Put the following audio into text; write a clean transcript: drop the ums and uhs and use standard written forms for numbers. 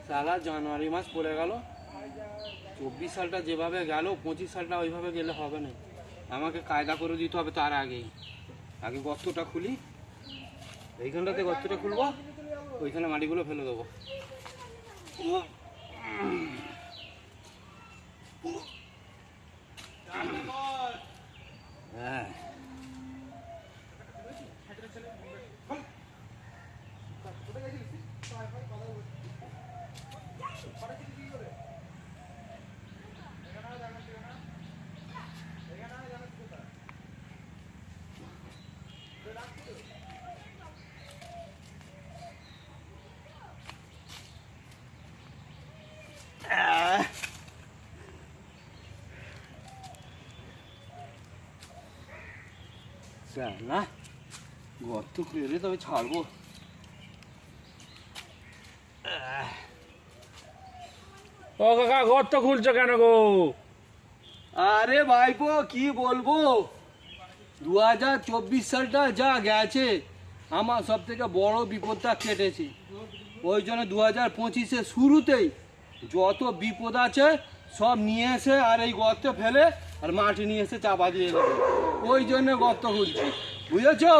সালা জানুয়ারি মাস পড়ে গেল, 24 সালটা যেভাবে গেল 25 সালটা ওইভাবে গেলে হবে না। আমাকে কায়দা করে দিতে হবে তার আগেই। আগে গর্তটা খুলি, এইখানটাতে গর্তটা খুলবো, ওইখানে মাটিগুলো ফেলে দেবো। হ্যাঁ না, গর্ত খুলে তবে ছাড়বো। ও কাকা, গর্ত খুলছো কেন গো? আরে ভাইপো কি বলবো, 2024 সালটা যা গেছে আমার সব থেকে বড় বিপদটা কেটেছে। ওই জন্য 2025-এর শুরুতেই যত বিপদ আছে সব নিয়ে এসে আর এই গর্তে ফেলে আর মাটি নিয়ে এসে চাপা দিয়ে দেবে। ওই জন্য গর্ত খুলছি, বুঝেছো?